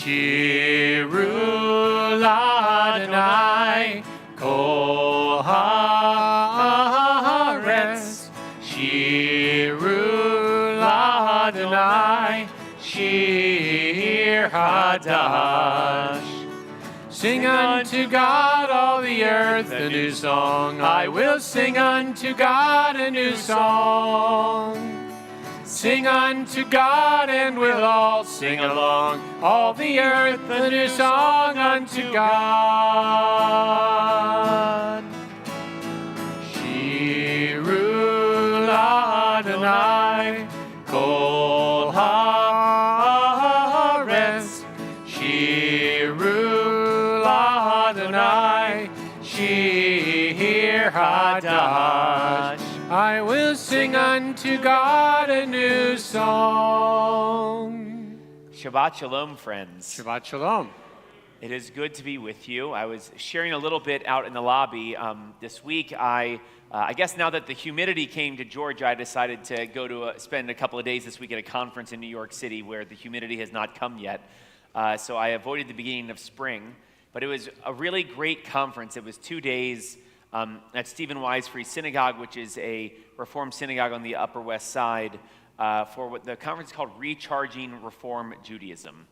Shiru l'Adonai kol haaretz. Shiru l'Adonai shir hadash. Sing unto God, all the earth, a new song. I will sing unto God a new song. Sing unto God, and we'll all sing along. All the earth, a new song unto God. Shiru l'Adonai kol haaretz. Shiru l'Adonai shir hadash. I will sing unto God a new song. Shabbat Shalom, friends. Shabbat Shalom. It is good to be with you. I was sharing a little bit out in the lobby this week. I guess now that the humidity came to Georgia, I decided to go to spend a couple of days this week at a conference in New York City where the humidity has not come yet. So I avoided the beginning of spring. But it was a really great conference. It was 2 days at Stephen Wise Free Synagogue, which is a Reform synagogue on the Upper West Side, for what the conference is called Recharging Reform Judaism.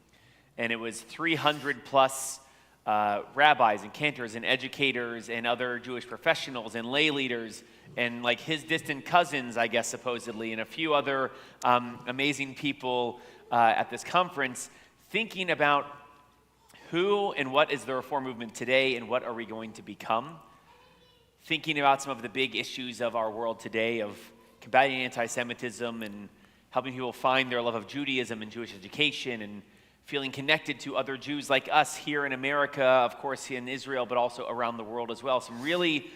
And it was 300 plus rabbis and cantors and educators and other Jewish professionals and lay leaders and like his distant cousins, I guess, supposedly, and a few other amazing people at this conference thinking about who and what is the Reform movement today and what are we going to become. Thinking about some of the big issues of our world today of combating anti-Semitism and helping people find their love of Judaism and Jewish education and feeling connected to other Jews like us here in America, of course in Israel, but also around the world as well. Some really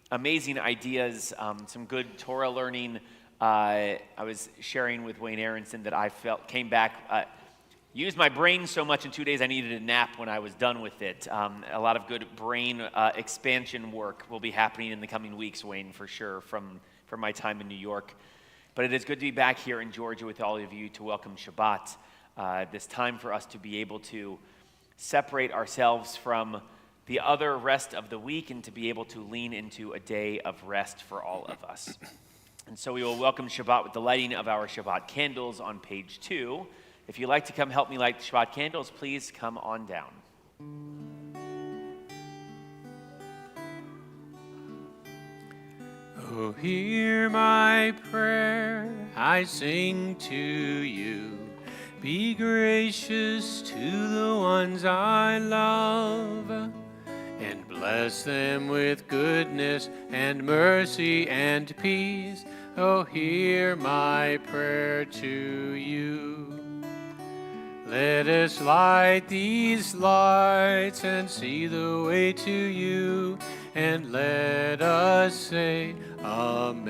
amazing ideas, some good Torah learning. I was sharing with Wayne Aronson that I felt came back, used my brain so much in 2 days I needed a nap when I was done with it. A lot of good brain expansion work will be happening in the coming weeks, Wayne, for sure, from my time in New York. But it is good to be back here in Georgia with all of you to welcome Shabbat, this time for us to be able to separate ourselves from the other rest of the week and to be able to lean into a day of rest for all of us. And so we will welcome Shabbat with the lighting of our Shabbat candles on page 2. If you'd like to come help me light the Shabbat candles, please come on down. Oh, hear my prayer, I sing to you. Be gracious to the ones I love, and bless them with goodness and mercy and peace. Oh, hear my prayer to you. Let us light these lights and see the way to you, and let us say Amen.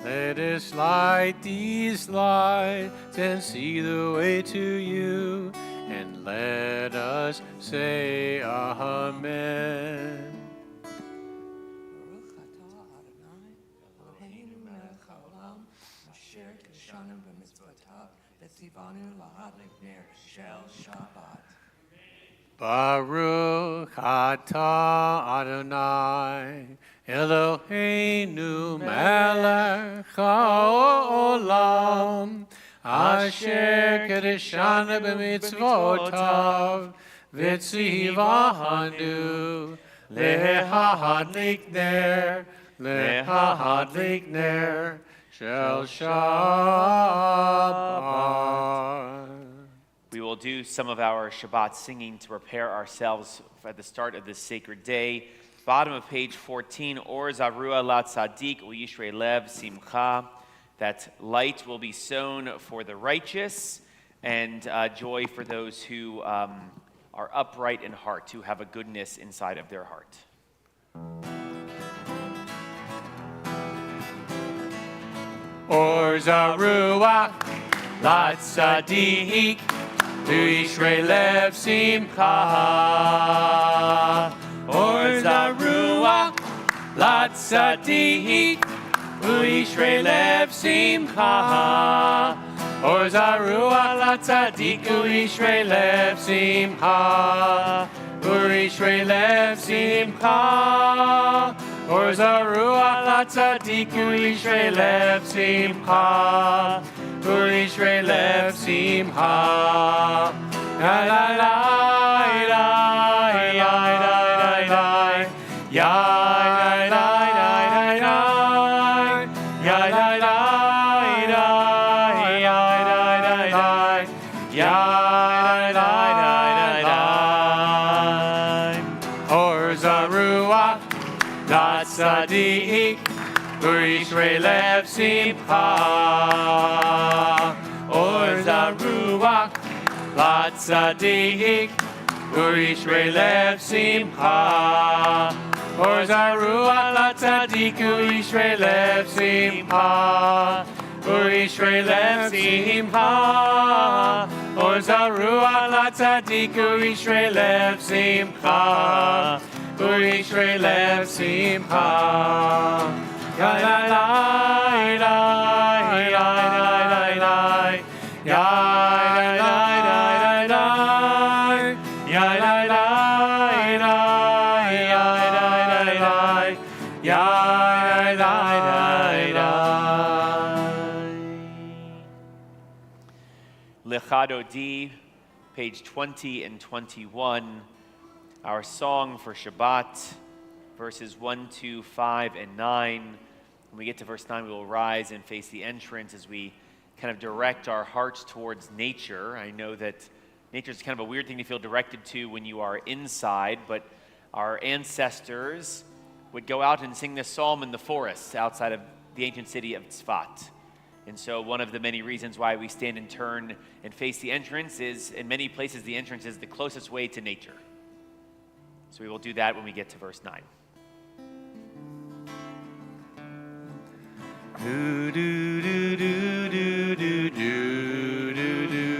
Let us light these lights and see the way to you, and let us say Amen. Baruch atah Adonai Eloheinu melech haolam asher kedeshanu b'mitzvotav v'tzivanu lehadlik ner shel Shabbat. We will do some of our Shabbat singing to prepare ourselves at the start of this sacred day. Bottom of page 14, Or Zarua La Tzadik Uyishrei Lev Simcha. That light will be sown for the righteous and joy for those who are upright in heart, who have a goodness inside of their heart. Or Zarua La Tzadik Uyishrei Lev Simcha. Or Zarua La Tzadik Uyishrei Lev Simcha. Or Zaruach LaTzadik U'Yishrei Lev Simcha. U'Yishrei Lev Simcha. Or Zaruach LaTzadik U'Yishrei Lev Simcha. U'Yishrei Lev Simcha. La la la la la la la ya la la la la ya la la la ya la la la ya la la la Or Zaruach LaTzadik U'Yishrei Lev Simcha. Or Zaruach LaTzadik U'Yishrei Lev Simcha. Or Zaruach LaTzadik U'Yishrei Lev Simcha. U'Yishrei Lev Simcha. Or Zaruach LaTzadik U'Yishrei Lev Simcha. U'Yishrei Lev Simcha. Ya la la la la la la ya la la la ya la la la ya la la ya la la Lechado D, page 20 and 21, our song for Shabbat, verses 1, 2, 5, and 9. When we get to verse 9, we will rise and face the entrance as we kind of direct our hearts towards nature. I know that nature is kind of a weird thing to feel directed to when you are inside, but our ancestors would go out and sing this psalm in the forests outside of the ancient city of Tzfat. And so one of the many reasons why we stand and turn and face the entrance is, in many places, the entrance is the closest way to nature. So we will do that when we get to verse 9. Do do do do do do do do do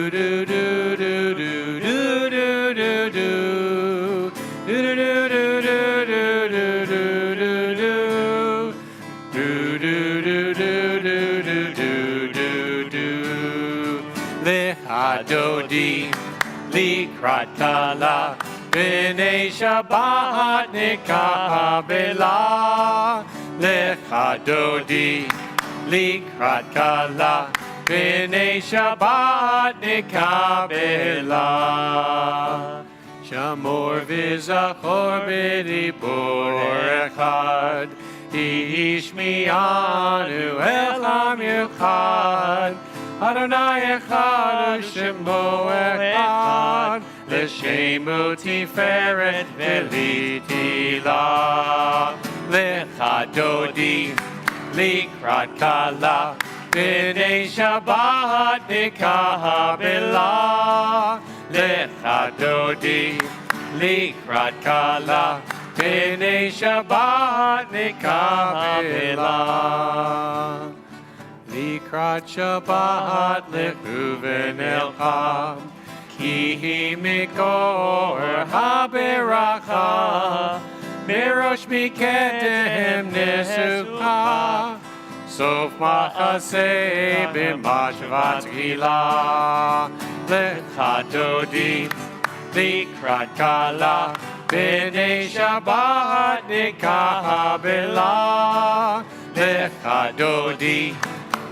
do do do do Lechadodi likrat kala b'nei Shabbat nikabela. Lechadodi likrat kala b'nei Shabbat nikabela. Shamor v'zachor b'dibur echad ish mi'anu elam yuchad. Adonai echad u'shemo echad l'shemu tiferet v'litila. Lechadodi likrat kala b'nei Shabbat nikabela. Lechadodi likrat kala b'nei Shabbat nikabela. Likrat Shabbat lechuven elcham ki mikor haberacha mirosh mikedem nesucha sof machaseh b'mashvat gila. Lechadodi likrat kala b'nei Shabbat nikabela. Lechadodi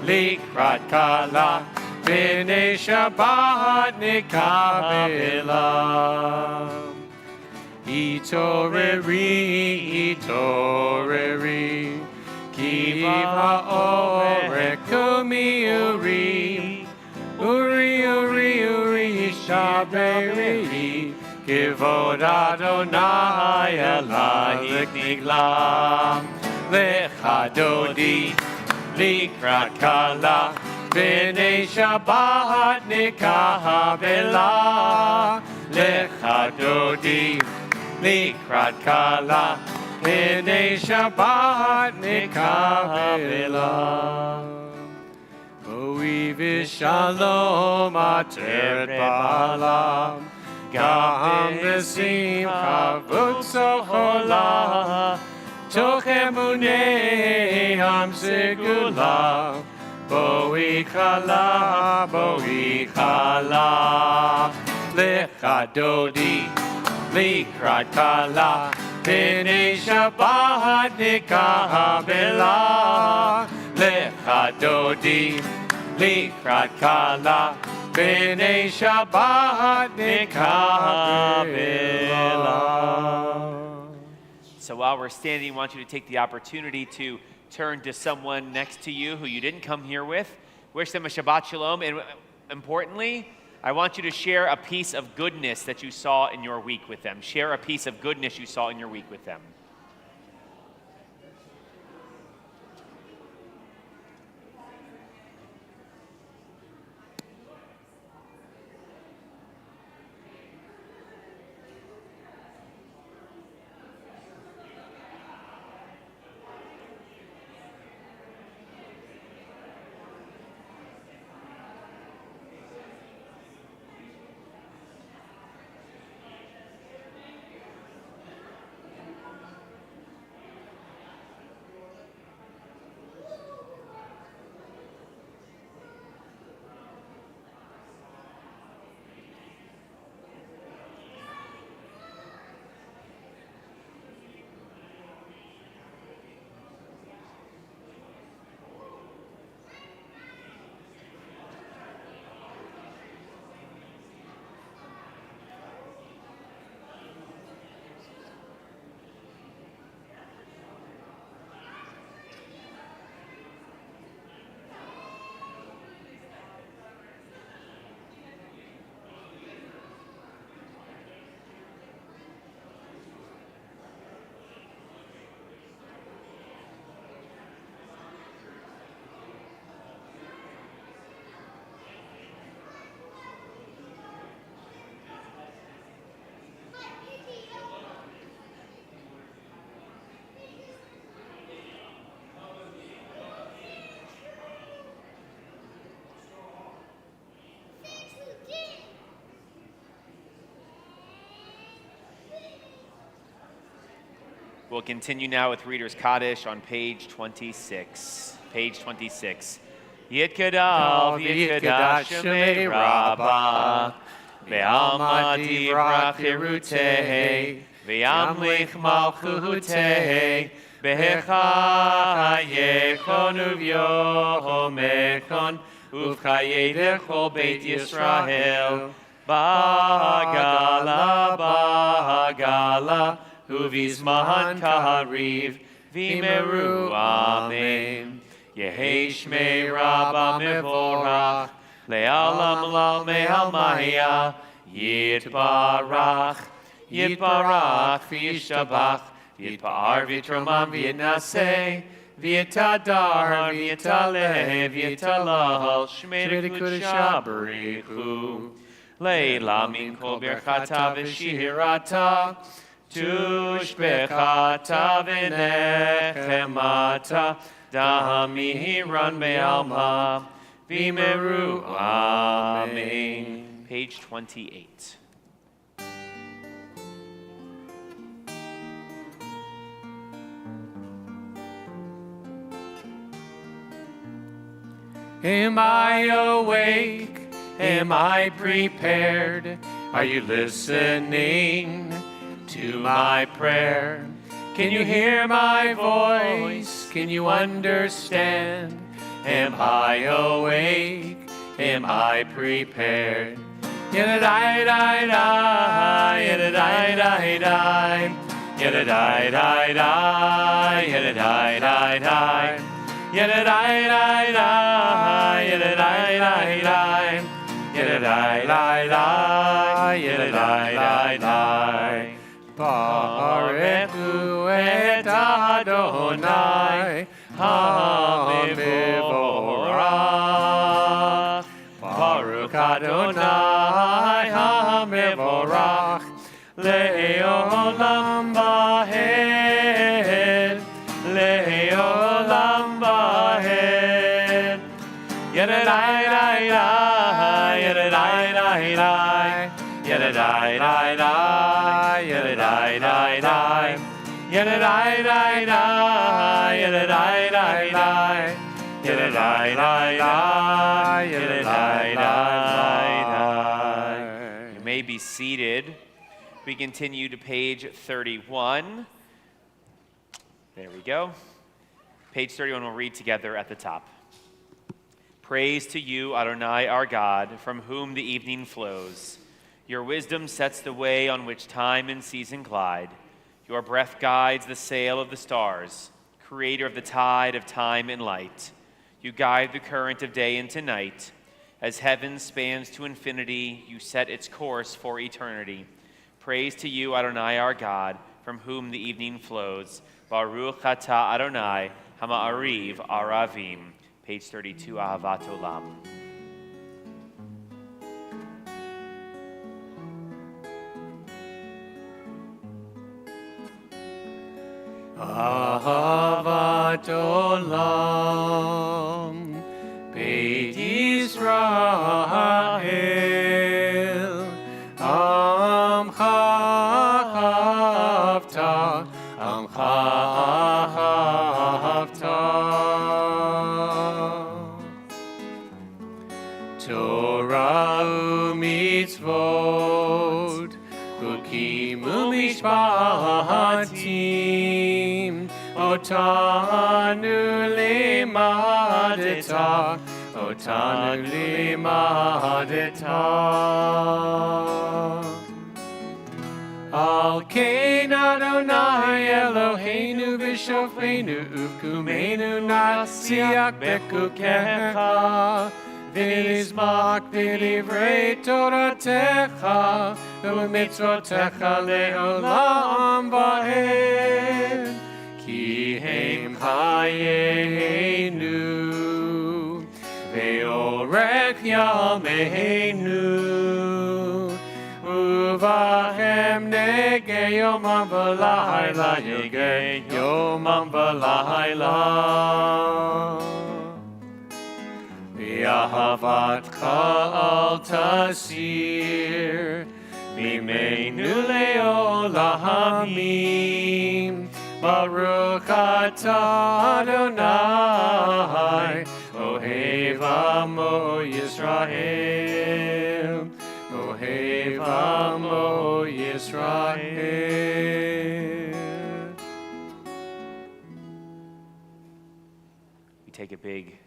likrat kala b'nei Shabbat nikabela. Itoreri, itoreri, ki ha'orek u'mi uri, uri, shaberi, kivod Adonai elayik nigla. Lechadodi likrat kala b'nei Shabbat nikabela. Lechadodi likrat kala b'nei Shabbat nikabela. O'i v'shalom ateret ba'alam gam v'simcha v'tzochola toch emunei am segula Boi kala, boi kala. Lecha dodi, likrat kala. B'nei Shabbat nikabela. Lecha dodi, likrat kala. B'nei Shabbat nikabela. So while we're standing, I want you to take the opportunity to turn to someone next to you who you didn't come here with. Wish them a Shabbat Shalom. And importantly, I want you to share a piece of goodness that you saw in your week with them. Share a piece of goodness you saw in your week with them. We'll continue now with Reader's Kaddish on page 26. Page 26. Yitkadav, Yitkadash Shemei Rabbah, Ve'alma Divrach Hirutei, Ve'amlich Malchutei, Behecha Yechon Uvyohomechon, Uvchayei Dechol Beit Yisrael, Bagala, Bagala, Uvizman Kahariv, Vimeru, Amen. Yehi Shmei Rabba Mevorach, Le'alam Lal Me'almaya, Yitbarach, Yitbarach, V'yishtabach, Yitbar V'yitromam V'yinaseh, V'yitadar, V'yitaleh, V'yitalal, Shmei Kudusha Barichu, Le'la Min Kol Berchata V'shirata, Tushbechata V'nechemata, Damiran Be'alma, Vimeru, Amen. Page 28. Am I awake? Am I prepared? Are you listening to my prayer? Can you hear my voice? Can you understand? Am I awake? Am I prepared? Yada-di-di-di, yada-di-di-di, yada-di-di-di, yada-di-di-di, yada-di-di-di, yada-di-di-di, yada-di-di-di, yada-di-di-di. Barechu et Adonai HaMevorach. Baruch Adonai HaMevorach Le'olam Vahed, Le'olam Vahed. Yada-di-di-di, yada-di-di-di, yada-di-di-di, yada-di-di-di, yada-di-di-di, yada-di-di-di, yada-di-di-di, You may be seated. We continue to page 31. There we go. Page 31 we'll read together at the top. Praise to you, Adonai, our God, from whom the evening flows. Your wisdom sets the way on which time and season glide. Your breath guides the sail of the stars, creator of the tide of time and light. You guide the current of day into night. As heaven spans to infinity, you set its course for eternity. Praise to you, Adonai, our God, from whom the evening flows. Baruch atah Adonai, Hama'ariv Aravim. Page 32, Ahavat Olam. Ahavat Olam, Beit Yisrael, Amcha Ahavta, Amcha Ahavta. Torah u'mitzvot, chukim u'mishpatim, otanu limadeta, otanu limadeta. Al kein Adonai Eloheinu v'shofreinu uvkumeinu nasiach bekukecha, v'nizmach b'divrei Toratecha, u'mitzvotecha le'olam va'ed. Ki hem hayeinu, ve'orech yameinu, uvahem nege yomam v'layla, nege yomam v'layla. V'ahavatcha al tasir, mimeinu le'olamim. Baruch atah Adonai, Ohev Amo Yisrael, Ohev Amo Yisrael. We take a big,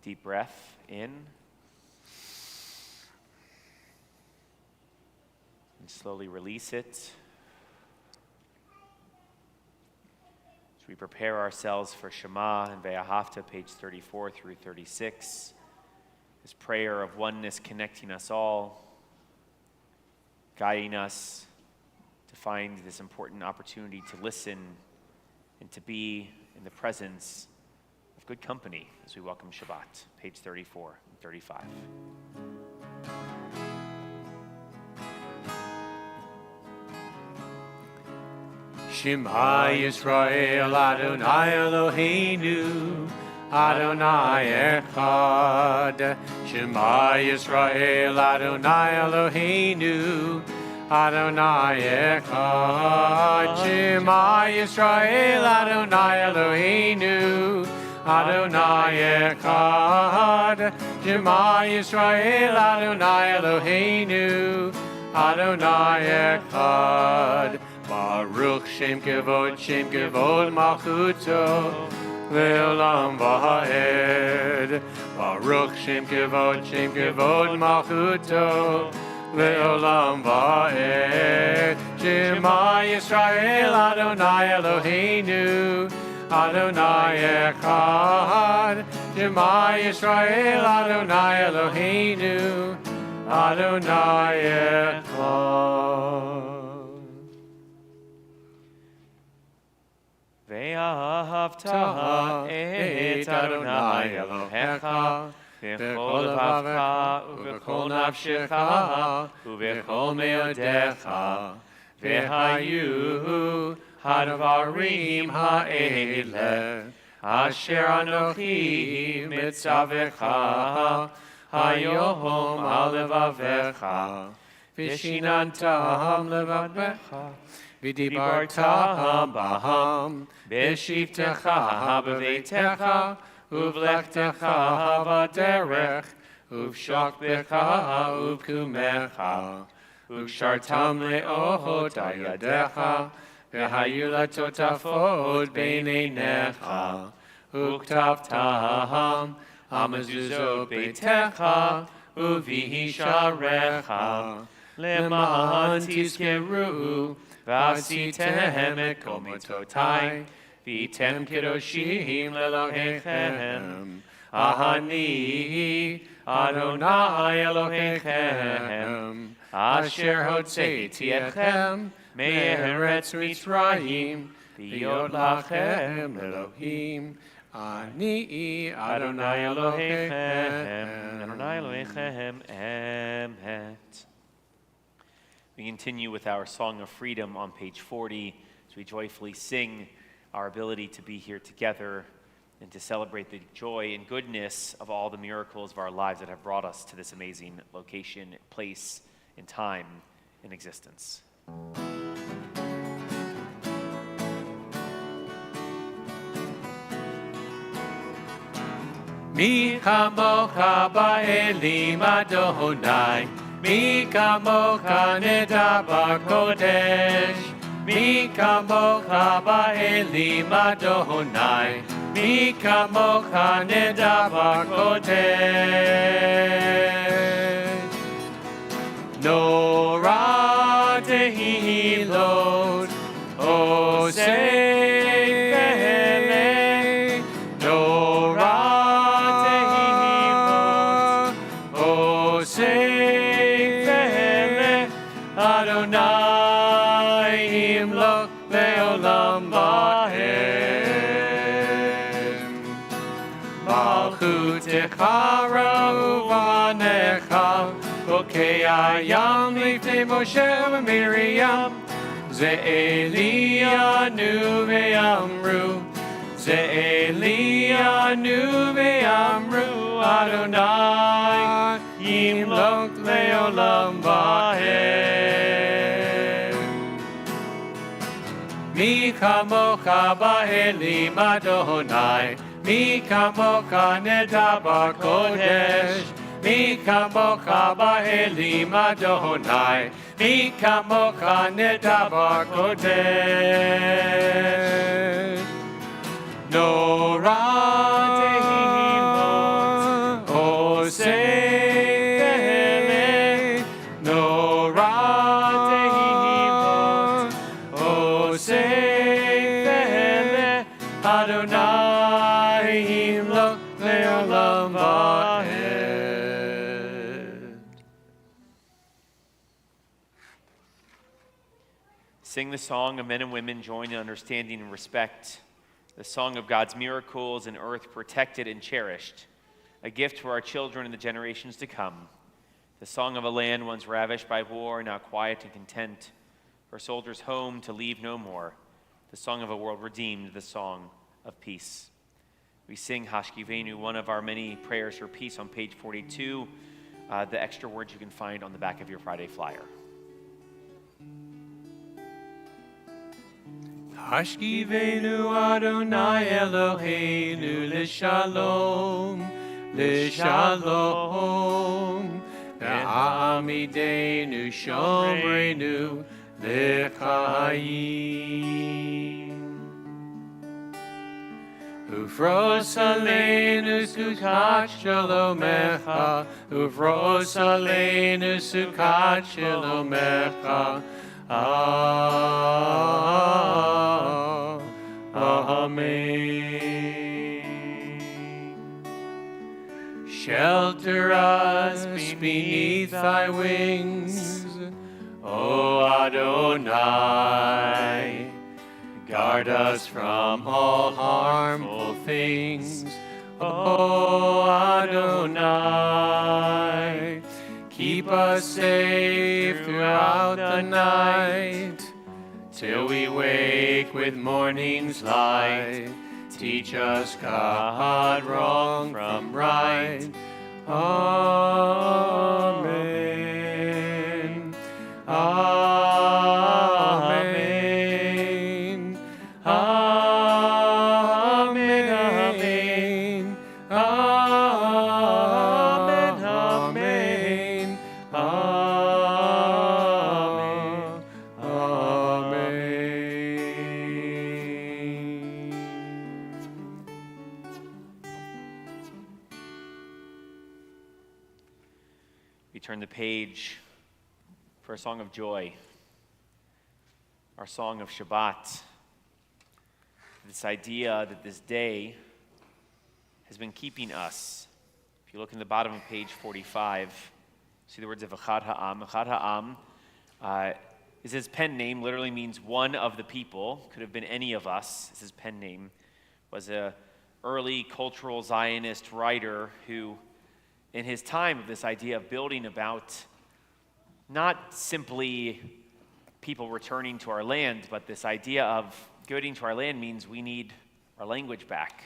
deep breath in. And slowly release it. We prepare ourselves for Shema and Ve'ahavta, page 34 through 36. This prayer of oneness connecting us all, guiding us to find this important opportunity to listen and to be in the presence of good company as we welcome Shabbat, page 34 and 35. Shema Yisrael Adonai Eloheinu, Adonai Echad. Shema Yisrael Adonai Eloheinu, Adonai Echad. Shema Yisrael Adonai Eloheinu, Adonai Echad. Shema Yisrael Adonai Eloheinu, Adonai Echad. Baruch Shem Kevod Malchuto, Le'olam Va'ed. Baruch Shem Kevod Malchuto, Le'olam Va'ed. Shema Yisrael Adonai Eloheinu, Adonai Echad. Shema Yisrael Adonai Eloheinu, Adonai Echad. Ve'ahavta et Adonai Elohecha, v'chol levavcha, u'v'chol nafshecha, u'v'chol me'odecha, v'hayu hadvarim ha'eleh, asher anochi mitzavecha, hayom al levavecha, v'shinantam levavecha, v'dibarta baham, b'shivtecha b'veitecha, Uvlechtecha v'derech, uvshach becha uvkumecha, uvshartam le'ohot ayadecha, v'hayu latotafot beineinecha, uktavtam amazuzot beitecha, uvihisharecha, leman tizkeru, v'asitem et kol mitotai, V'tem kedoshim lelohechem, Ahani Adonai Elohechem, Asher hotzeiti etchem me'eretz Mitzrayim, v'yot lachem Elohim, Ani Adonai Elohechem. Adonai Elohechem Emet. We continue with our Song of Freedom on page 40 as we joyfully sing our ability to be here together and to celebrate the joy and goodness of all the miracles of our lives that have brought us to this amazing location, place, and time in existence. Mi kamocha ba'elim Adonai, mi kamocha nedabar kodesh, Mi kamocha ba'elim Adonai, mi kamocha nedabar kodesh. Nora tehilot, osei v'ele, Nora tehilot, osei v'ele, Adonai. Leolam Bahem Malchutecha Ra'uvanecha Bokei Hayam Lifnei Moshe v'Miriam Ze'elianu ve'amru Ze'elianu ve'amru Adonai Yimlok Leolam Bahem Mi kamocha ba'elim Adonai, mi kamocha nedabar kodesh, mi kamocha ba'elim Adonai, mi kamocha nedabar kodesh. Nora tehilot, osei v'ele, Nora Adonai Yimlok Leolam Vahed. Sing the song of men and women joined in understanding and respect, the song of God's miracles and earth protected and cherished, a gift for our children and the generations to come, the song of a land once ravished by war, now quiet and content, for soldiers home to leave no more, the song of a world redeemed, the song of peace. We sing Hashkivenu, one of our many prayers for peace, on page 42. The extra words you can find on the back of your Friday flyer. Hashkivenu Adonai Eloheinu l'shalom, l'shalom, ve'amidenu shomrenu l'chaim. Ufros aleinu sukat shalomecha, ufros aleinu sukat shalomecha. Amen. Shelter us beneath thy wings, O Adonai. Guard us from all harmful things, O Adonai. Keep us safe throughout the night, till we wake with morning's light. Teach us, God, wrong from right. Amen. Amen. Amen. Amen. We turn the page for a song of joy, our song of Shabbat. This idea that this day has been keeping us. If you look in the bottom of page 45, see the words of Echad Ha'am. Echad Ha'am is his pen name, literally means one of the people. Could have been any of us. It's his pen name. Was a early cultural Zionist writer who, in his time of this idea of building about not simply people returning to our land, but this idea of going to our land means we need our language back,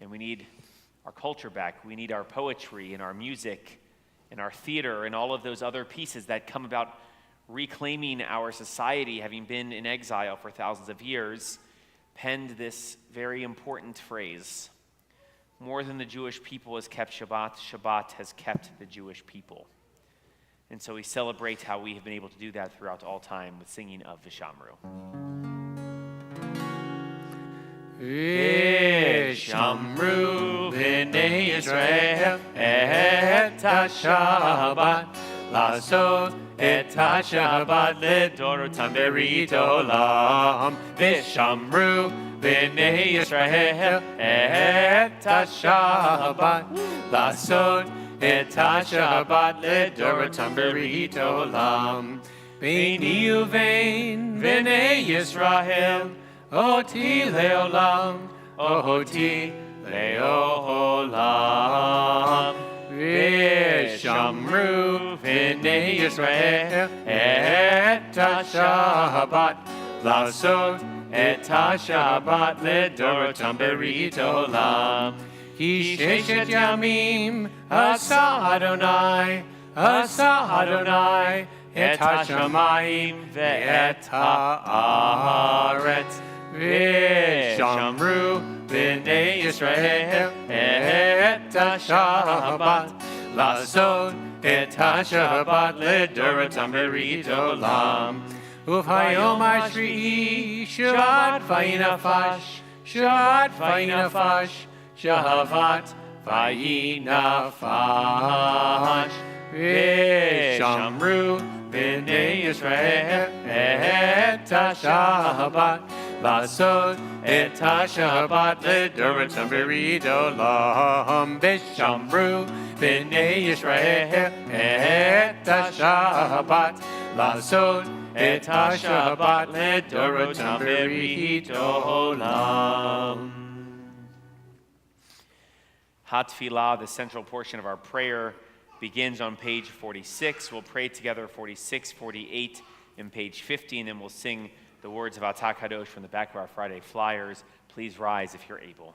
and we need our culture back. We need our poetry and our music and our theater and all of those other pieces that come about reclaiming our society, having been in exile for thousands of years, penned this very important phrase: more than the Jewish people has kept Shabbat, Shabbat has kept the Jewish people. And so we celebrate how we have been able to do that throughout all time with singing of Vishamru. Vishamru b'nei Yisrael et ha-Shabbat לעשות את השבת לדורותם ברית עולם. ושמרו בני ישראל את השבת לעשות את השבת לדורותם ברית עולם. ביני ובין בני ישראל אותי לעולם, אותי לעולם. ושמרו בני ישראל את השבת לעשות את השבת לדורותם ברית עולם. כי ששת ימים עשה אדוני את השמיים ואת הארץ. ושמרו בני ישראל את השבת לעשות את השבת לדורותם ברית עולם. וביום השביעי שבת וינפש, שבת וינפש, שבת וינפש. ושמרו בני ישראל את השבת לעשות את השבת לדורותם ברית עולם. ושמרו בני ישראל את השבת לעשות את השבת לדורותם ברית עולם. Hatfilah, the central portion of our prayer, begins on page 46. We'll pray together 46, 48, and page 50, and then we'll sing the words of Atah Kadosh from the back of our Friday flyers. Please rise if you're able.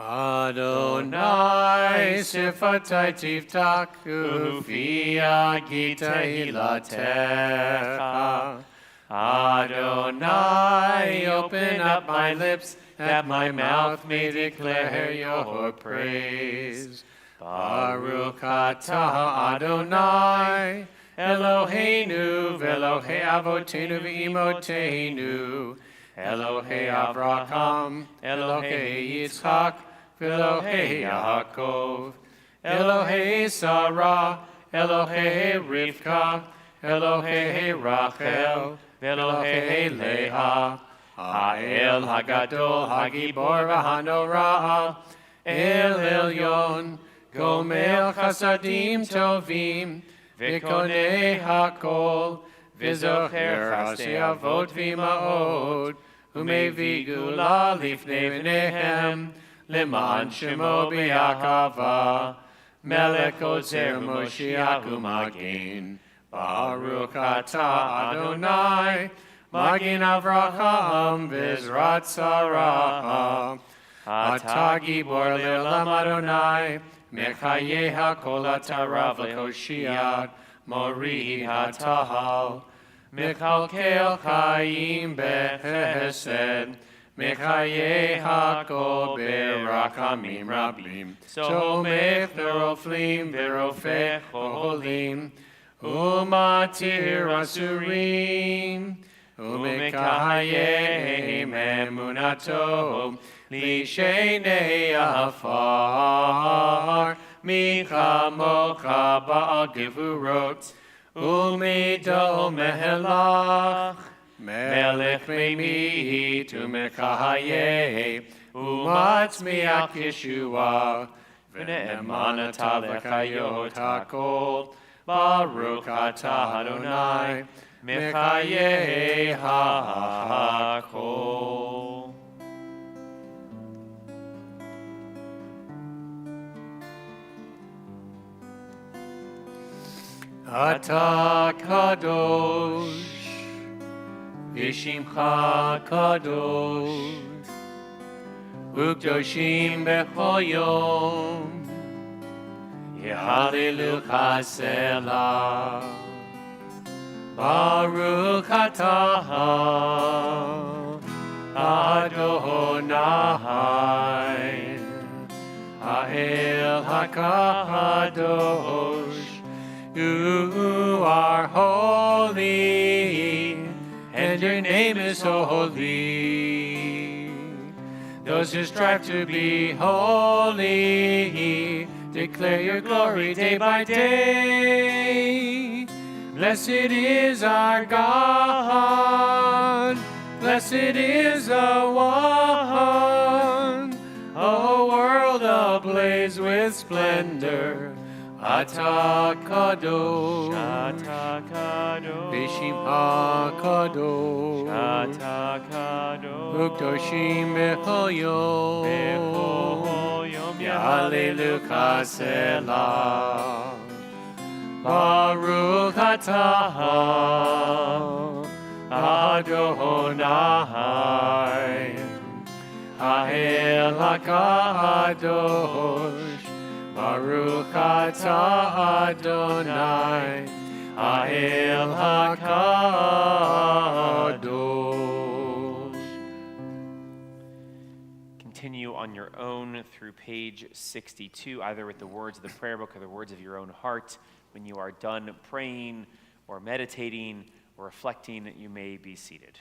Adonai sifatai tiftach ufi agita ilatecha. Adonai, open up my lips, that my mouth may declare your praise. Baruch atah Adonai, Eloheinu v'Elohei avotenu v'imotenu, Elohei Avraham, Elohei Yitzchak, v'Elohei Yaakov, Elohei Sarah, Elohei Rivka, Elohei Rachel, v'Elohei Leah, Ha'el Hagadol, Hagibor v'Hanorah, El Elyon, Gomel Chasadim Tovim, V'konei HaKol, V'zocher Chasei Avot V'ima'ot, U'mevii Gula Lifnei V'nehem, Leman Shemo B'yakava, Melech Ozer Moshiach U'Magen, Baruch Atah Adonai, Magen Avraham V'ezrat Sarah, Atah Gibor Le'olam Adonai, Mechayeh HaKol Atarav Le'Hoshiach, Mori HaTahal, Mechalkel Chaim B'Chesed, Mechaye hakol berachamim rabim. Somech veroflim verofech oholim. Umatir asurim. Umekaye emunato. Lishenei afar. Michamocha ba'al gevurot. Umido mehelach. Melech meimit umekaye. Umatzmiach Yeshua. V'ne'emanata lechayot hakol. Baruch atah Adonai. Mechaye hakol. Ata kadosh, v'shimcha kadosh, u'kdoshim b'chol yom, yehalelucha selah, baruch atah Adonai, ha'el hakadosh. You are holy, and your name is holy. Those who strive to be holy, declare your glory day by day. Blessed is our God, blessed is the one, a world ablaze with splendor. Ata kadosh, Ata kadosh, v'shimcha kadosh, Ata kadosh, u'kdoshim b'chol yom, b'chol yom yehalelucha selah, baruch atah Adonai, ha'el hakadosh. Baruch atah Adonai, ha'el hakadosh. Continue on your own through page 62, either with the words of the prayer book or the words of your own heart. When you are done praying or meditating or reflecting, you may be seated.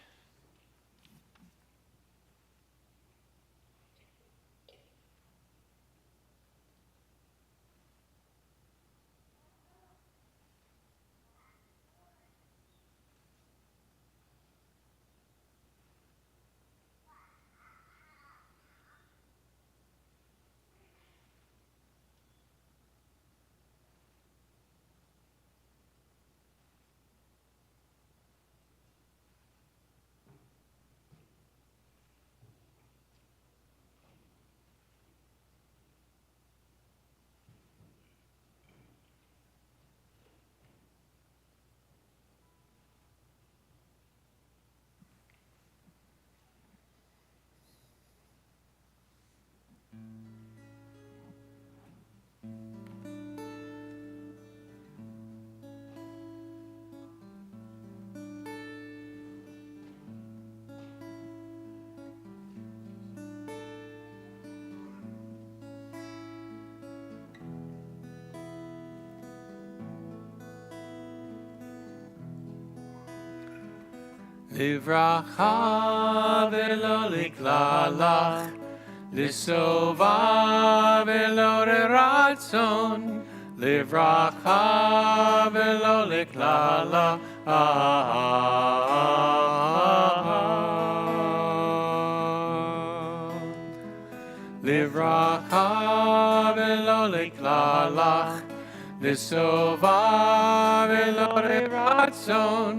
Livracha velo liklalach, lisova velo leratzon. Livracha velo liklalach. Livracha velo liklalach, lisova velo leratzon.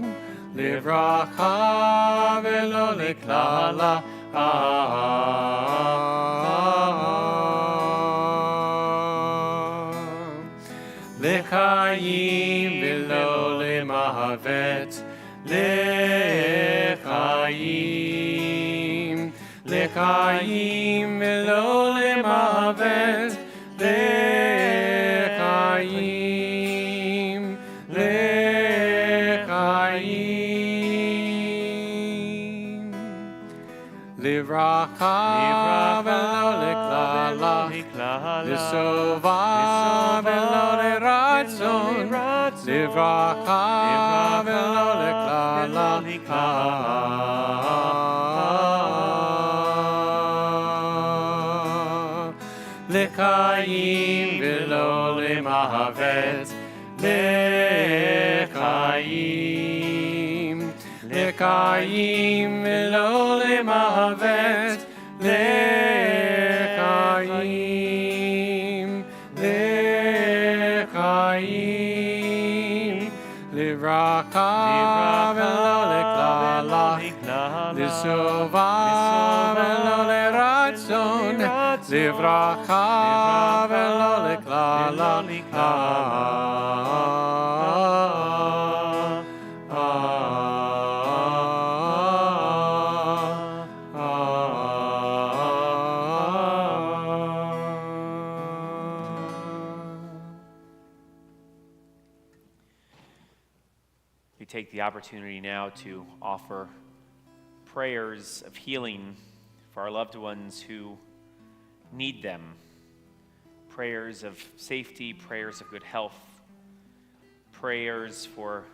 Livracha velo liklalach. L'chaim velo lemavet. L'chaim, l'chaim velo lemavet. L'chaim, l'chaim. Livra Livracha velo leklala, Lisova velo leratzon, Livracha velo leklala, L'chaim velo lemahavet, L'chaim, L'chaim velo lemahavet, L'chaim, L'chaim, Livracha velo leklala, Lisova velo leratzon, Livracha velo leklala, We take the opportunity now to offer prayers of healing for our loved ones who need them. Prayers of safety, prayers of good health, prayers for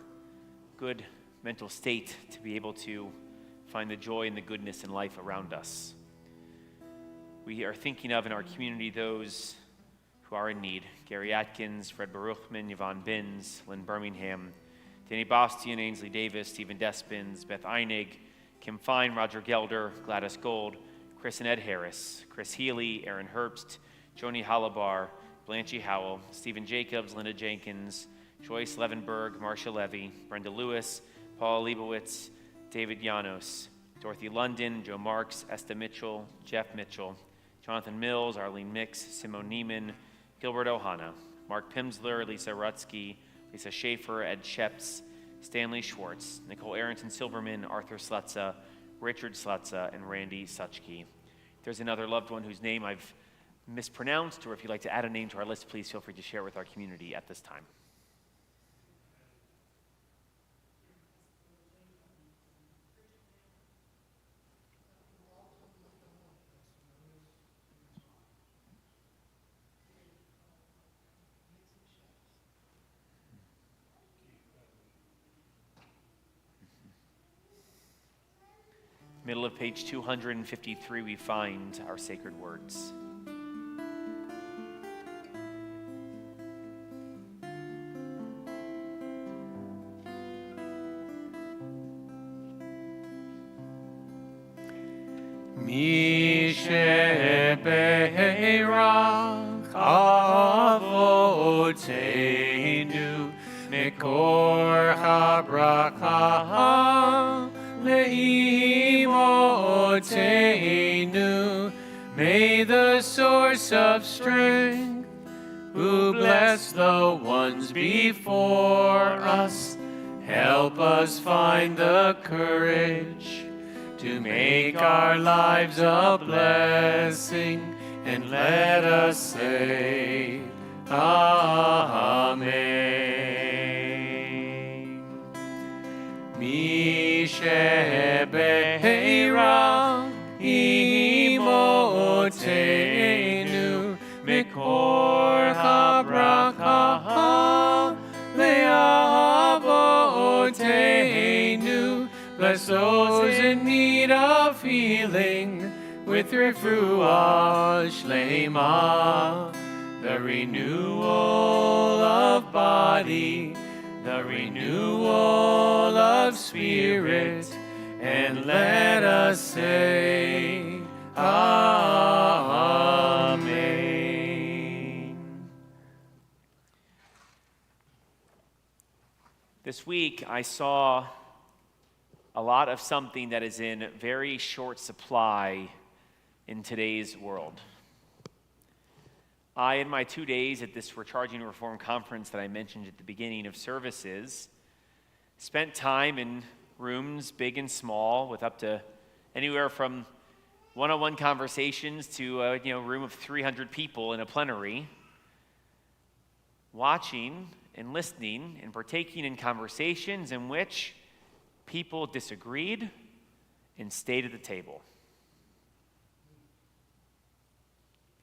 good mental state to be able to find the joy and the goodness in life around us. We are thinking of in our community those who are in need. Gary Atkins, Fred Baruchman, Yvonne Binns, Lynn Birmingham, Danny Bastian, Ainsley Davis, Stephen Despins, Beth Einig, Kim Fine, Roger Gelder, Gladys Gold, Chris and Ed Harris, Chris Healy, Aaron Herbst, Joni Halabar, Blanche Howell, Stephen Jacobs, Linda Jenkins, Joyce Levenberg, Marcia Levy, Brenda Lewis, Paul Leibowitz, David Janos, Dorothy London, Joe Marks, Esther Mitchell, Jeff Mitchell, Jonathan Mills, Arlene Mix, Simone Neiman, Gilbert Ohana, Mark Pimsler, Lisa Rutsky, Lisa Schaefer, Ed Sheps, Stanley Schwartz, Nicole Arrington Silverman, Arthur Slutza, Richard Slutza, and Randy Suchke. If there's another loved one whose name I've mispronounced, or if you'd like to add a name to our list, please feel free to share with our community at this time. Middle of page 253, we find our sacred words. Mi shebeirach avoteinu mekor habracha leimotenu. May the source of strength, who bless the ones before us, help us find the courage to make our lives a blessing, and let us say, Amen. Mi shebeirach imotenu mikor habracha leavotenu. Bless those in need of healing with refuah shlema, the renewal of body, the renewal of spirit, and let us say, Amen. This week, I saw a lot of something that is in very short supply in today's world. In my 2 days at this Recharging Reform conference that I mentioned at the beginning of services, spent time in rooms big and small with up to anywhere from one-on-one conversations to a room of 300 people in a plenary, watching and listening and partaking in conversations in which people disagreed and stayed at the table.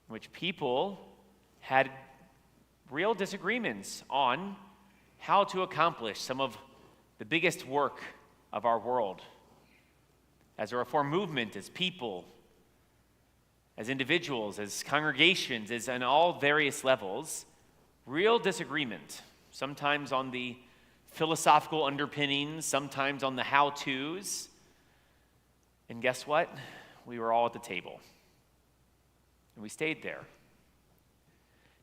in which people had real disagreements on how to accomplish some of the biggest work of our world. As a Reform movement, as people, as individuals, as congregations, as on all various levels, real disagreement, sometimes on the philosophical underpinnings, sometimes on the how-tos. And guess what? We were all at the table. And we stayed there.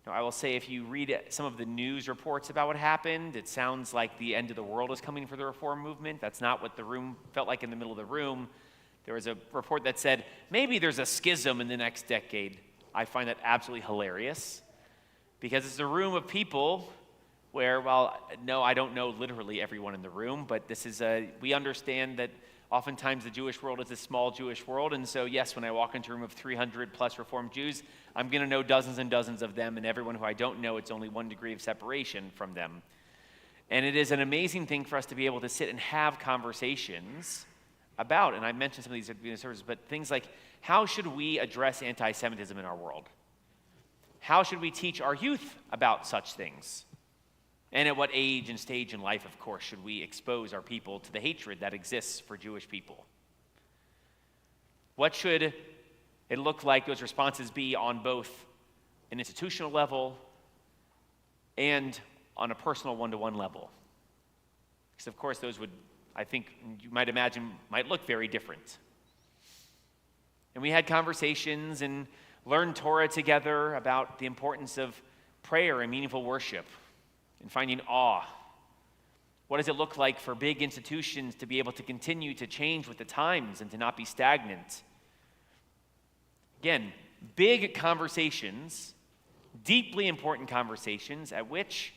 Now, I will say, if you read some of the news reports about what happened, it sounds like the end of the world is coming for the Reform movement. That's not what the room felt like in the middle of the room. There was a report that said, maybe there's a schism in the next decade. I find that absolutely hilarious, because it's a room of people where, well, no, I don't know literally everyone in the room, but we understand that oftentimes the Jewish world is a small Jewish world, and so yes, when I walk into a room of 300 plus Reformed Jews, I'm going to know dozens and dozens of them, and everyone who I don't know, it's only 1 degree of separation from them. And it is an amazing thing for us to be able to sit and have conversations about, and I mentioned some of these at the beginning of the service, but things like, how should we address anti-Semitism in our world? How should we teach our youth about such things? And at what age and stage in life, of course, should we expose our people to the hatred that exists for Jewish people? What should it look like those responses be on both an institutional level and on a personal one-to-one level? Because, of course, those would, I think, you might imagine, might look very different. And we had conversations and learned Torah together about the importance of prayer and meaningful worship and finding awe. What does it look like for big institutions to be able to continue to change with the times and to not be stagnant? Again, big conversations, deeply important conversations at which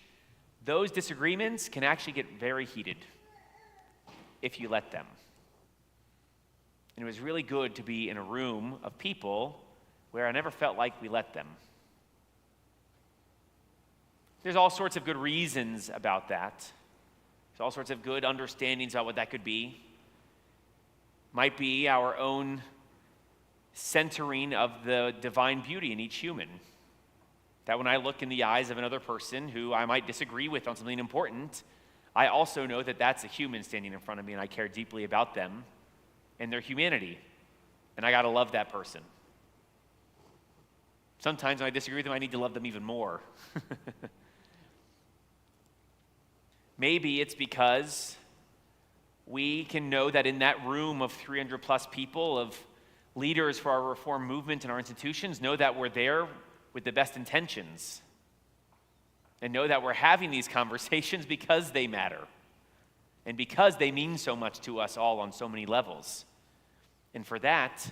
those disagreements can actually get very heated if you let them. And it was really good to be in a room of people where I never felt like we let them. There's all sorts of good reasons about that. There's all sorts of good understandings about what that could be. Might be our own centering of the divine beauty in each human. That when I look in the eyes of another person who I might disagree with on something important, I also know that that's a human standing in front of me, and I care deeply about them and their humanity. And I got to love that person. Sometimes when I disagree with them, I need to love them even more. Maybe it's because we can know that in that room of 300 plus people, of leaders for our Reform movement and our institutions, know that we're there with the best intentions. And know that we're having these conversations because they matter. And because they mean so much to us all on so many levels. And for that,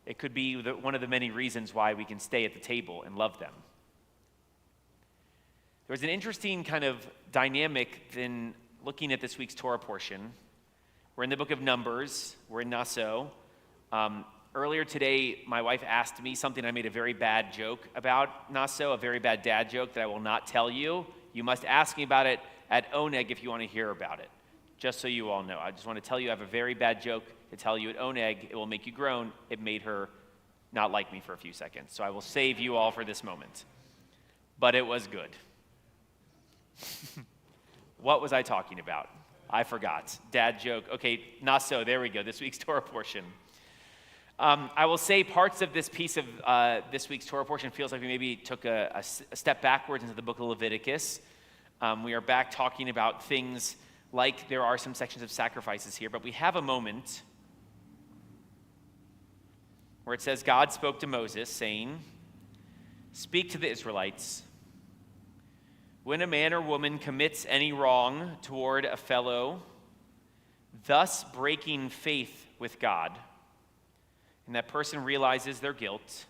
it could be one of the many reasons why we can stay at the table and love them. There's an interesting kind of dynamic in looking at this week's Torah portion. We're in the book of Numbers. We're in Naso. Earlier today, my wife asked me something. I made a very bad joke about Naso, a very bad dad joke that I will not tell you. You must ask me about it at Oneg if you want to hear about it, just so you all know. I just want to tell you I have a very bad joke to tell you at Oneg. It will make you groan. It made her not like me for a few seconds. So I will save you all for this moment. But it was good. What was I talking about? I forgot. Dad joke. Okay, Naso, there we go. This week's Torah portion. I will say parts of this piece of this week's Torah portion feels like we maybe took a step backwards into the book of Leviticus. We are back talking about things like there are some sections of sacrifices here, but we have a moment where it says, God spoke to Moses, saying, "Speak to the Israelites. When a man or woman commits any wrong toward a fellow, thus breaking faith with God, and that person realizes their guilt,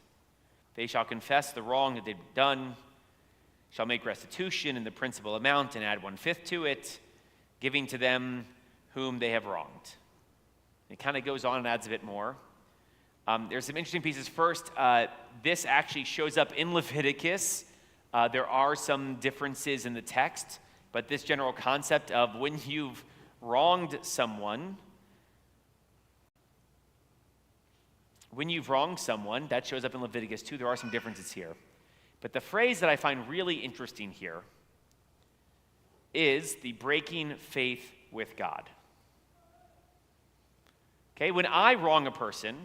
they shall confess the wrong that they've done, shall make restitution in the principal amount and add 1/5 to it, giving to them whom they have wronged." It kind of goes on and adds a bit more. There's some interesting pieces. First, this actually shows up in Leviticus. There are some differences in the text, but this general concept of when you've wronged someone, when you've wronged someone, that shows up in Leviticus 2. There are some differences here. But the phrase that I find really interesting here is the breaking faith with God. Okay, when I wrong a person,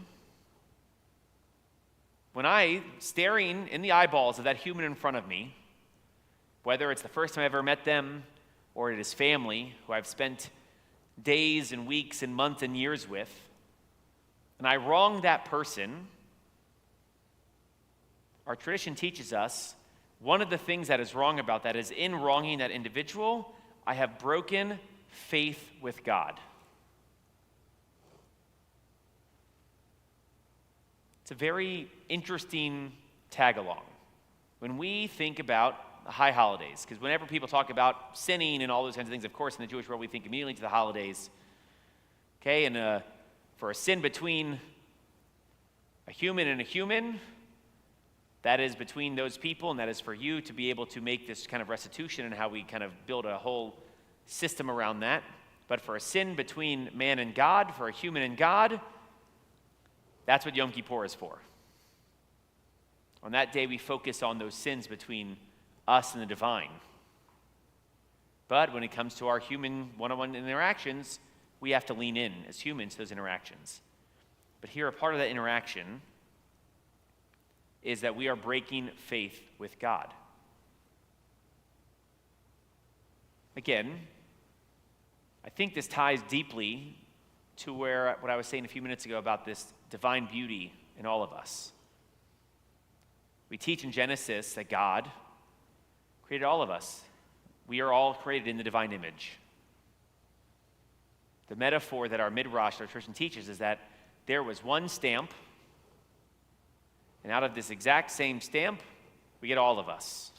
when I, staring in the eyeballs of that human in front of me, whether it's the first time I ever met them or it is family who I've spent days and weeks and months and years with, and I wrong that person, our tradition teaches us one of the things that is wrong about that is in wronging that individual, I have broken faith with God. It's a very interesting tag-along. When we think about the high holidays, because whenever people talk about sinning and all those kinds of things, of course, in the Jewish world, we think immediately to the holidays. Okay, and for a sin between a human and a human, that is between those people, and that is for you to be able to make this kind of restitution and how we kind of build a whole system around that. But for a sin between man and God, for a human and God, that's what Yom Kippur is for. On that day, we focus on those sins between us and the divine. But when it comes to our human one-on-one interactions, we have to lean in as humans to those interactions. But here, a part of that interaction is that we are breaking faith with God. Again, I think this ties deeply to what I was saying a few minutes ago about this divine beauty in all of us. We teach in Genesis that God created all of us. We are all created in the divine image. The metaphor that our midrash, our tradition teaches, is that there was one stamp, and out of this exact same stamp, we get all of us.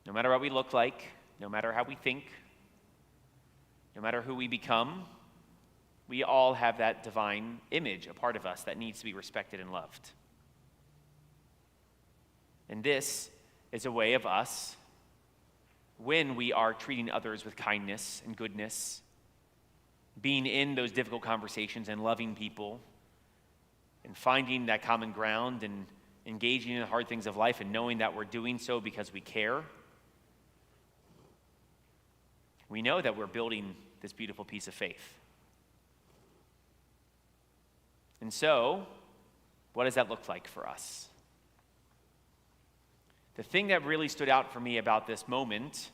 No matter what we look like, no matter how we think, no matter who we become, we all have that divine image, a part of us that needs to be respected and loved. And this is a way of us, when we are treating others with kindness and goodness, being in those difficult conversations and loving people, and finding that common ground and engaging in the hard things of life and knowing that we're doing so because we care, we know that we're building this beautiful piece of faith. And so, what does that look like for us? The thing that really stood out for me about this moment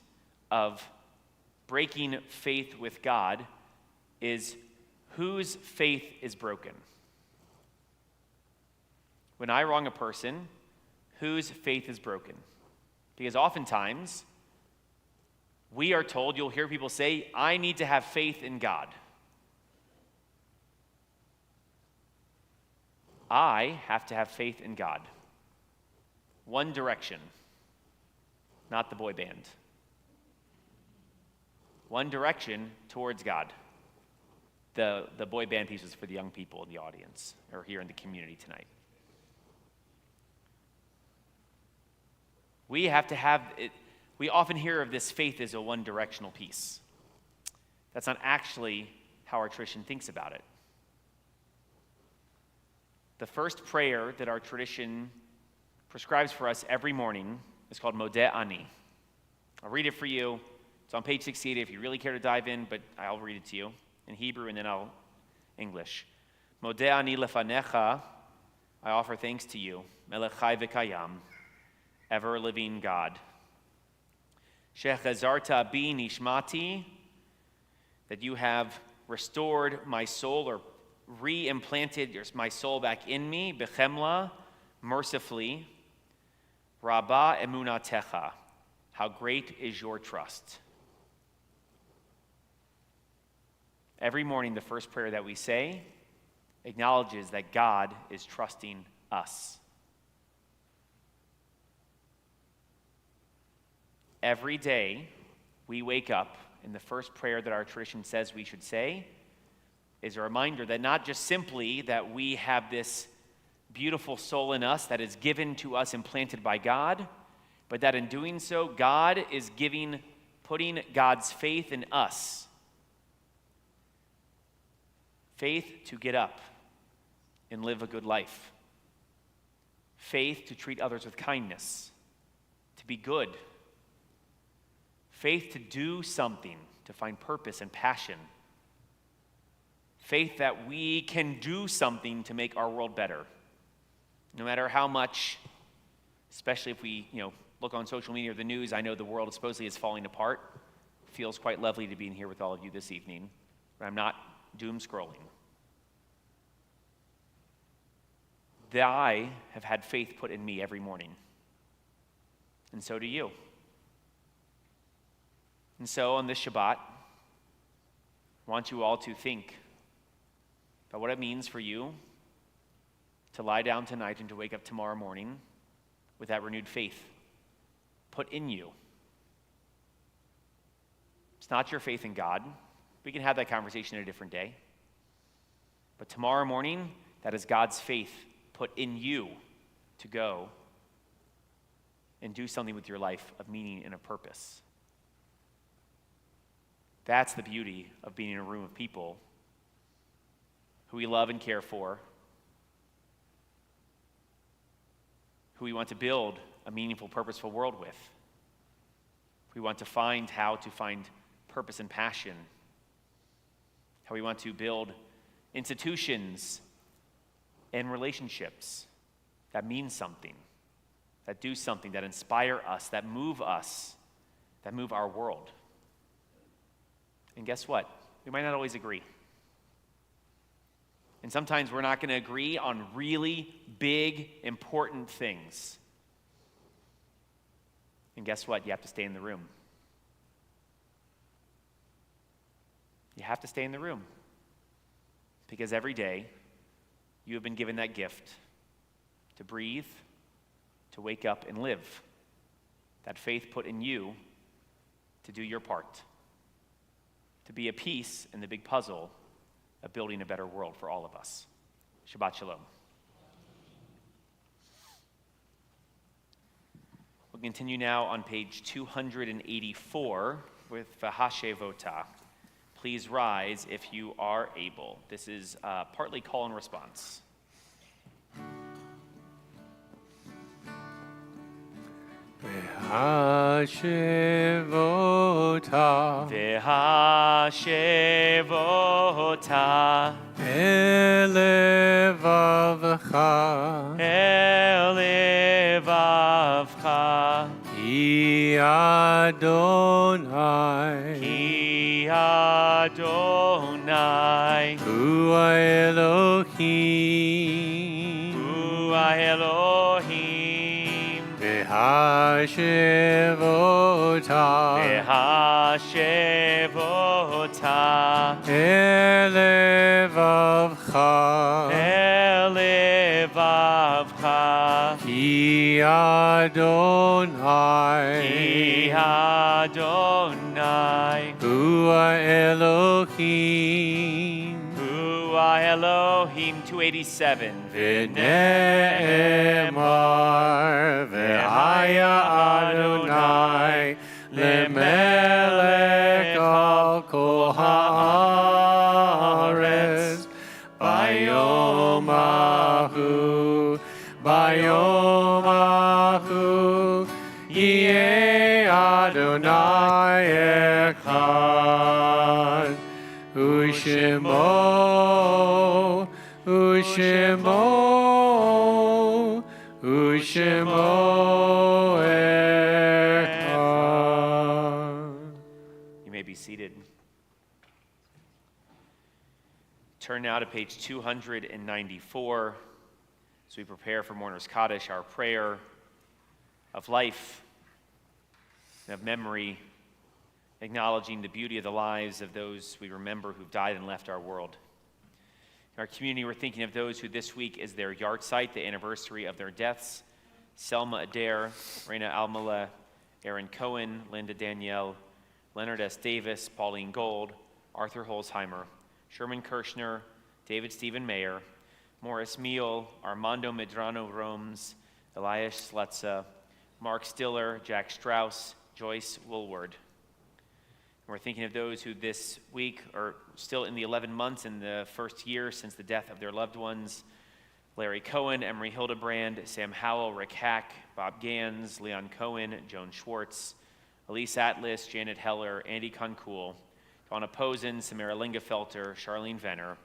of breaking faith with God is whose faith is broken. When I wrong a person, whose faith is broken? Because oftentimes, we are told, you'll hear people say, I need to have faith in God. I have to have faith in God. One direction, not the boy band. One direction towards God. The boy band piece is for the young people in the audience, or here in the community tonight. We have to have it. We often hear of this faith as a one-directional piece. That's not actually how our tradition thinks about it. The first prayer that our tradition prescribes for us every morning is called Modeh Ani. I'll read it for you. It's on page 68 if you really care to dive in, but I'll read it to you in Hebrew and then I'll English. Modeh Ani lefanecha, I offer thanks to you, Melech Chai v'Kayam, ever-living God. Shechazarta bi nishmati, that you have restored my soul or re-implanted my soul back in me, bechemla, mercifully. Rabba emunatecha, how great is your trust. Every morning, the first prayer that we say acknowledges that God is trusting us. Every day, we wake up, and the first prayer that our tradition says we should say is a reminder that not just simply that we have this beautiful soul in us that is given to us, implanted by God, but that in doing so, God is putting God's faith in us. Faith to get up and live a good life. Faith to treat others with kindness, to be good. Faith to do something, to find purpose and passion. Faith that we can do something to make our world better. No matter how much, especially if we, look on social media or the news, I know the world supposedly is falling apart. It feels quite lovely to be in here with all of you this evening, but I'm not doom scrolling. That I have had faith put in me every morning, and so do you. And so on this Shabbat, I want you all to think about what it means for you to lie down tonight and to wake up tomorrow morning with that renewed faith put in you. It's not your faith in God. We can have that conversation a different day. But tomorrow morning, that is God's faith put in you to go and do something with your life of meaning and a purpose. That's the beauty of being in a room of people who we love and care for, who we want to build a meaningful, purposeful world with. We want to find how to find purpose and passion, how we want to build institutions and relationships that mean something, that do something, that inspire us, that move our world. And guess what? We might not always agree. And sometimes we're not going to agree on really big, important things. And guess what? You have to stay in the room. You have to stay in the room. Because every day, you have been given that gift to breathe, to wake up and live. That faith put in you to do your part, to be a piece in the big puzzle of building a better world for all of us. Shabbat Shalom. We'll continue now on page 284 with V'hashevota. Please rise if you are able. This is partly call and response. V'hashevota V'hashevota elevavcha elevavcha Ki Adonai Ki Adonai Hu Elohim Hu Elohim V'hashevota V'hashevota elevavcha elevavcha Ki Adonai Ki Adonai Hu Elohim Hu Elohim 287 V'ne'emar V'haya Adonai Lemelech al kol haaretz Bayom ahu Yeh Adonai echad Ushemo echad. You may be seated. Turn now to page 294 as we prepare for Mourner's Kaddish, our prayer of life and of memory, acknowledging the beauty of the lives of those we remember who've died and left our world. In our community, we're thinking of those who this week is their yard site, the anniversary of their deaths. Selma Adair, Reina Almala, Aaron Cohen, Linda Danielle, Leonard S. Davis, Pauline Gold, Arthur Holzheimer, Sherman Kirshner, David Stephen Mayer, Morris Meal, Armando Medrano Romes, Elias Slutza, Mark Stiller, Jack Strauss, Joyce Woolward. And we're thinking of those who this week are still in the 11 months in the first year since the death of their loved ones. Larry Cohen, Emery Hildebrand, Sam Howell, Rick Hack, Bob Gans, Leon Cohen, Joan Schwartz, Elise Atlas, Janet Heller, Andy Concool, Donna Posen, Samara Lingefelter, Charlene Venner,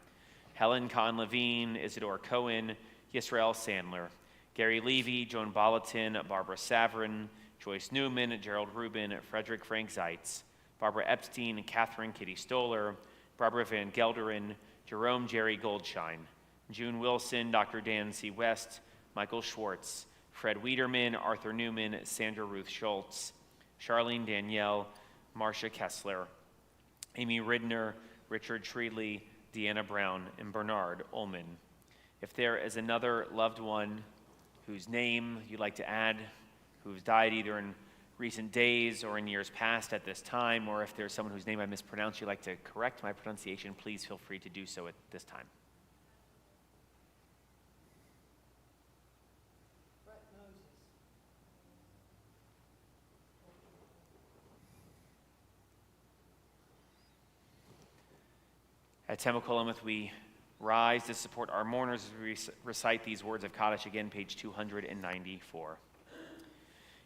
Helen Kahn-Levine, Isidore Cohen, Yisrael Sandler, Gary Levy, Joan Bolotin, Barbara Savrin, Joyce Newman, Gerald Rubin, Frederick Frank Zeitz, Barbara Epstein, Catherine Kitty Stoller, Barbara Van Gelderen, Jerome Jerry Goldshine, June Wilson, Dr. Dan C. West, Michael Schwartz, Fred Wiederman, Arthur Newman, Sandra Ruth Schultz, Charlene Danielle, Marcia Kessler, Amy Ridner, Richard Shreedley, Deanna Brown, and Bernard Ullman. If there is another loved one whose name you'd like to add, who's died either in recent days or in years past at this time, or if there's someone whose name I mispronounced you'd like to correct my pronunciation, please feel free to do so at this time. At Temple Kol Emeth, we rise to support our mourners as we recite these words of Kaddish again, page 294.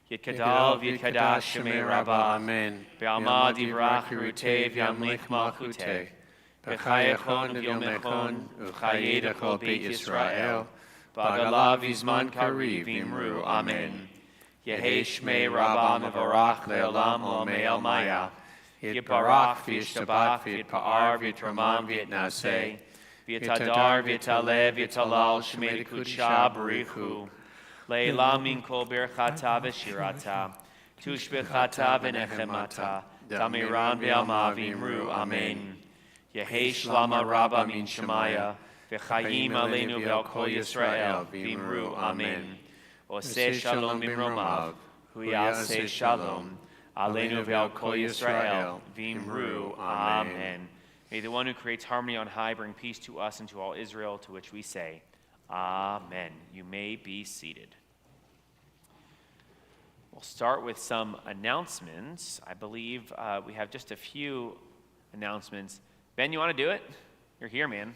Yit Kadal, Yit Kadash, Shemei Rabbah, Amen. Be'alma divrach Hirutei, V'yamlich malchutei. B'chayechon v'yomechon, U'chayed kol Beit Yisrael. B'agalav v'zman kariv v'imru, Amen. Yehi Shmei Rabbah mevorach le'olam l'amei maya. Yitbarach v'yishtabat v'yitpa'ar v'yitramam v'yitnaseh. V'yitadar v'yitaleh v'yitalal Shmei Kudsha b'richu. Leila min kol birchata v'shirata. Tushbechata v'nechemata. Damiran v'alma v'imru. Amen. Yehi shlama rabba min shemaya. V'chayim aleinu v'al kol Yisrael v'imru. Amen. Oseh shalom b'mromav. Huyaseh shalom. Aleinu v'al kol Yisrael, v'imru, Amen. May the one who creates harmony on high bring peace to us and to all Israel, to which we say, Amen. You may be seated. We'll start with some announcements. I believe we have just a few announcements. Ben, you want to do it? You're here, man.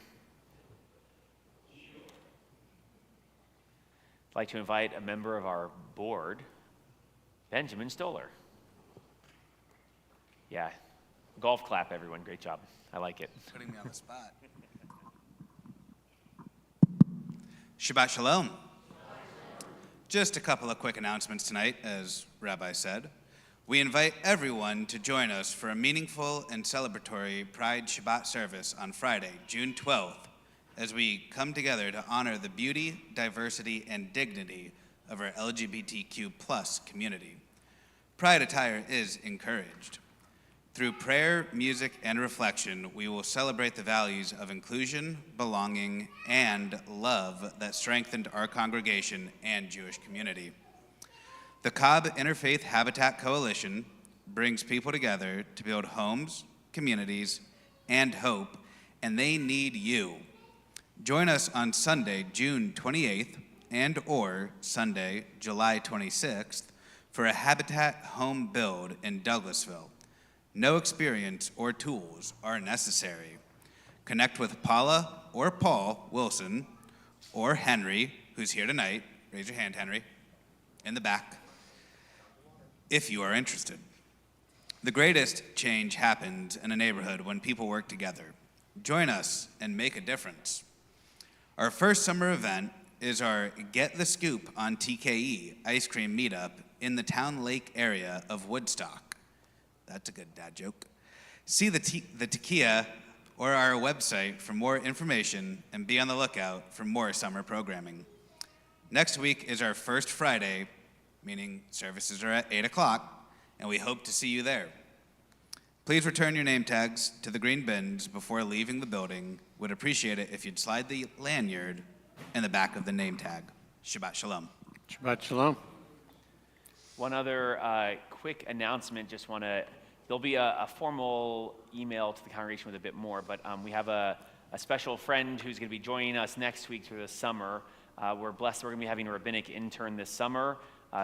I'd like to invite a member of our board, Benjamin Stoller. Yeah, golf clap, everyone. Great job. I like it. Putting me on the spot. Shabbat Shalom. Just a couple of quick announcements tonight, as Rabbi said. We invite everyone to join us for a meaningful and celebratory Pride Shabbat service on Friday, June 12th, as we come together to honor the beauty, diversity, and dignity of our LGBTQ+ community. Pride attire is encouraged. Through prayer, music, and reflection, we will celebrate the values of inclusion, belonging, and love that strengthened our congregation and Jewish community. The Cobb Interfaith Habitat Coalition brings people together to build homes, communities, and hope, and they need you. Join us on Sunday, June 28th, and/or Sunday, July 26th, for a Habitat home build in Douglasville. No experience or tools are necessary. Connect with Paula or Paul Wilson or Henry, who's here tonight. Raise your hand, Henry, in the back, if you are interested. The greatest change happens in a neighborhood when people work together. Join us and make a difference. Our first summer event is our Get the Scoop on TKE ice cream meetup in the Town Lake area of Woodstock. That's a good dad joke. See the Tequila or our website for more information and be on the lookout for more summer programming. Next week is our first Friday, meaning services are at 8 o'clock, and we hope to see you there. Please return your name tags to the green bins before leaving the building. Would appreciate it if you'd slide the lanyard in the back of the name tag. Shabbat Shalom. Shabbat Shalom. One other quick announcement, there'll be a formal email to the congregation with a bit more, but we have a special friend who's going to be joining us next week through the summer. We're blessed we're going to be having a rabbinic intern this summer,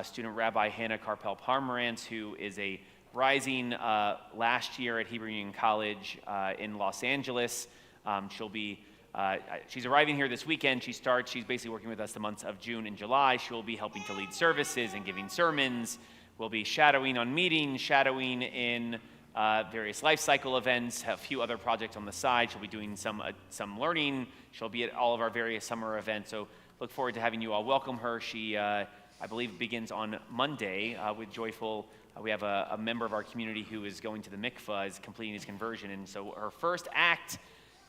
student Rabbi Hannah Carpel-Pomerantz, who is a rising last year at Hebrew Union College in Los Angeles. She'll be she's arriving here this weekend. She's basically working with us the months of June and July. She will be helping to lead services and giving sermons. We'll be shadowing on meetings, shadowing in various life cycle events, have a few other projects on the side. She'll be doing some learning. She'll be at all of our various summer events. So look forward to having you all welcome her. She, I believe, begins on Monday with Joyful. We have a member of our community who is going to the mikvah, is completing his conversion. And so her first act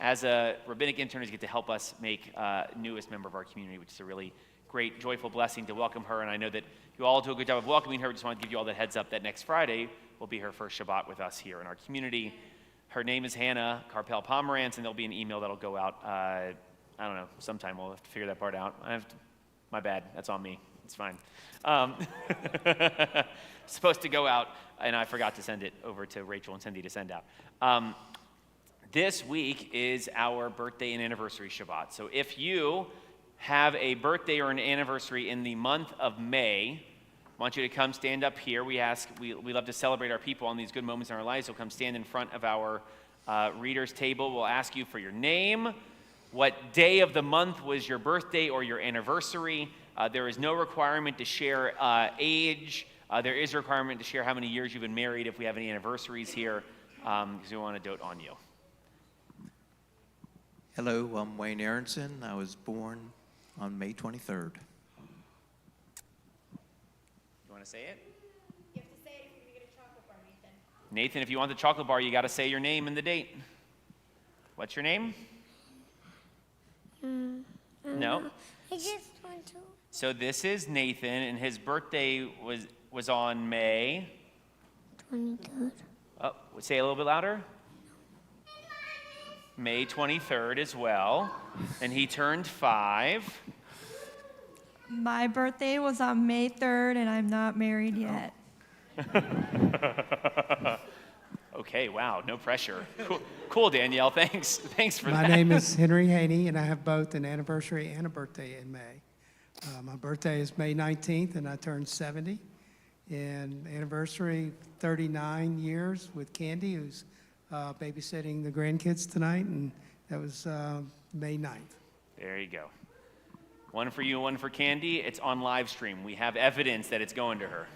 as a rabbinic intern is get to help us make newest member of our community, which is a really great, joyful blessing to welcome her. And I know that you all do a good job of welcoming her. We just want to give you all the heads up that next Friday will be her first Shabbat with us here in our community. Her name is Hannah Carpel Pomerantz, and there'll be an email that'll go out, I don't know, sometime. We'll have to figure that part out. My bad. That's on me. It's fine. Supposed to go out, and I forgot to send it over to Rachel and Cindy to send out. This week is our birthday and anniversary Shabbat. So if you have a birthday or an anniversary in the month of May, I want you to come stand up here. We love to celebrate our people on these good moments in our lives, so come stand in front of our readers table. We'll ask you for your name, what day of the month was your birthday or your anniversary. There is no requirement to share age. There is a requirement to share how many years you've been married if we have any anniversaries here, because we want to dote on you. Hello, I'm Wayne Aronson. I was born on May 23rd. You want to say it? You have to say it if you're going to get a chocolate bar, Nathan. Nathan, if you want the chocolate bar, you got to say your name and the date. What's your name? No? I just want to. So this is Nathan, and his birthday was on May 23rd. Oh, say it a little bit louder. May 23rd as well, and he turned 5. My birthday was on May 3rd, and I'm not married yet. Okay, wow, no pressure. Cool, Danielle, thanks for that. My name is Henry Haney, and I have both an anniversary and a birthday in May. My birthday is May 19th, and I turned 70. And anniversary, 39 years with Candy, who's babysitting the grandkids tonight, and that was May 9th. There you go. One for you, one for Candy. It's on live stream. We have evidence that it's going to her.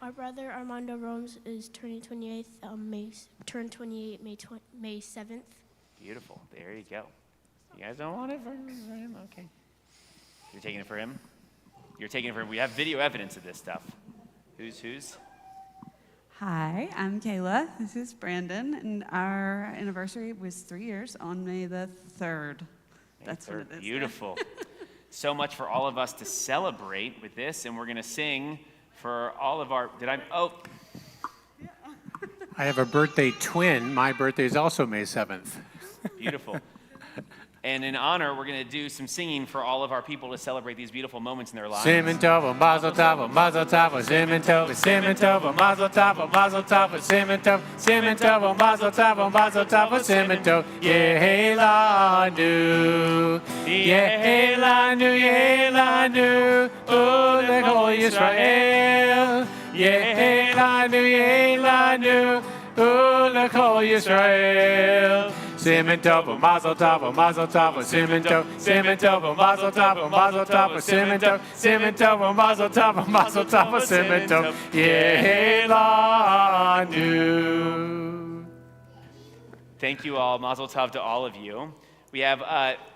Our brother Armando Romes is turning 28th. Turned 28 May 7th. Beautiful. There you go. You guys don't want it for him? Okay. You're taking it for him? You're taking it for him. We have video evidence of this stuff. Who's? Hi, I'm Kayla. This is Brandon, and our anniversary was 3 years on May the 3rd. That's what it is. Beautiful. So much for all of us to celebrate with this, and we're going to sing for all of our. I have a birthday twin. My birthday is also May 7th. Beautiful. And in honor, we're going to do some singing for all of our people to celebrate these beautiful moments in their lives. Simon Tova, Mazel Tova, Mazel Tova, Simon Tova, Simon Tova, Mazel Tova, Mazel Tova, Simon Tova, Simon Tova, Mazel Tova, Mazel Tova, Simon Tova, Yehelanu, Yehelanu, Yehelanu, Ulech Kol Yisrael, Yehelanu, Yehelanu, Ulech Kol Yisrael. Simon Tova, Mazel Tova, Mazel Tova, Simon Tova, Simon Tova, Mazel Tova, Mazel Tova, Simon Tova, Simon Tova, Mazel Tova, Mazel Tova, Simon Tova, Yehelanu. Thank you all. Mazel Tov to all of you. We have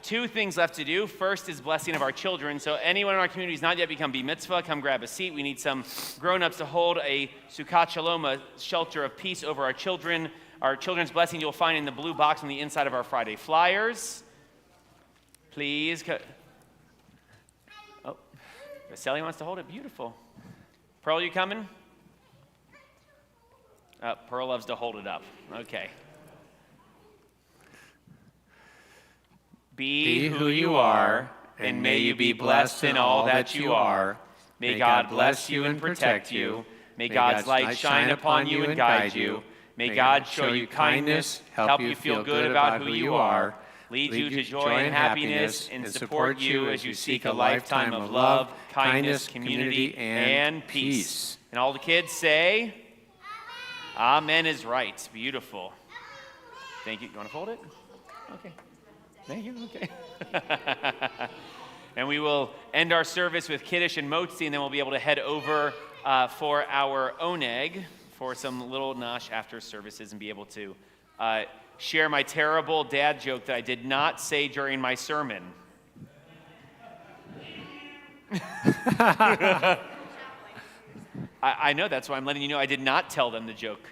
2 things left to do. First is blessing of our children. So anyone in our community who's not yet become B Mitzvah, come grab a seat. We need some grown-ups to hold a Sukkot Shalom, a shelter of peace over our children. Our children's blessing you'll find in the blue box on the inside of our Friday flyers. Please. Oh, Vasily wants to hold it. Beautiful. Pearl, you coming? Pearl loves to hold it up. Okay. Be who you are, and may you be blessed in all that you are. May God bless you and protect you. May God's light shine upon you and guide you. May God show you kindness, help you feel good about who you are, lead you to joy and happiness, and support you as you seek a lifetime of love, kindness, community, and peace. And all the kids say, Amen is right. Beautiful. Thank you. You want to fold it? Okay. Thank you. Okay. And we will end our service with Kiddush and Motzi, and then we'll be able to head over for our oneg for some little nosh after services and be able to share my terrible dad joke that I did not say during my sermon. I know, that's why I'm letting you know I did not tell them the joke.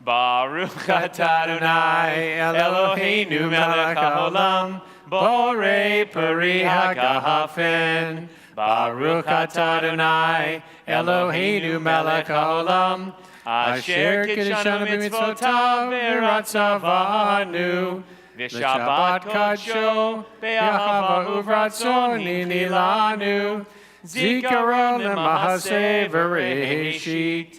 Baruch atah Adonai Eloheinu melech haolam borei peri hagafen. Baruch atah Adonai Eloheinu melech haolam asher kiddushanu b'mitzvotav v'ratzavanu v'shabbat kadsho be'ahava uvratzon nilanu zikaron lemahaseh v'reishit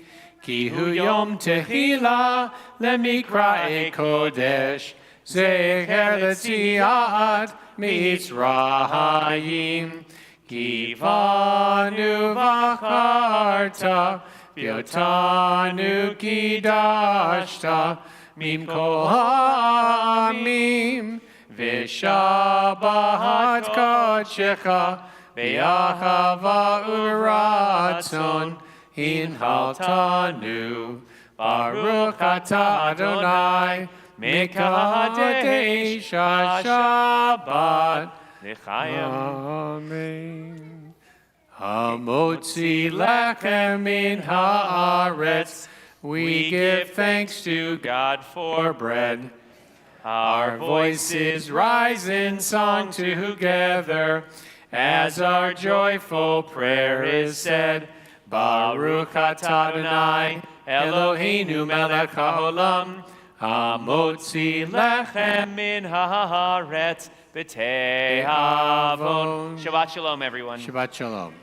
ki hu yom tehila lemikra kodesh zecher letziat mitzrayim givanu v'acharta v'yotanu kidashta mimkol ha'amim v'shabbat kodshecha be'achava uratzon hinhaltanu Baruch atah Adonai mekadesh Shabbat l'chaim. Amen. Hamotzi lechem min haaretz. We give thanks to God for bread. Our voices rise in song together as our joyful prayer is said. Baruch atah Adonai Eloheinu melech haolam hamotzi lechem min haaretz b'tehavon. Shabbat shalom, everyone. Shabbat shalom.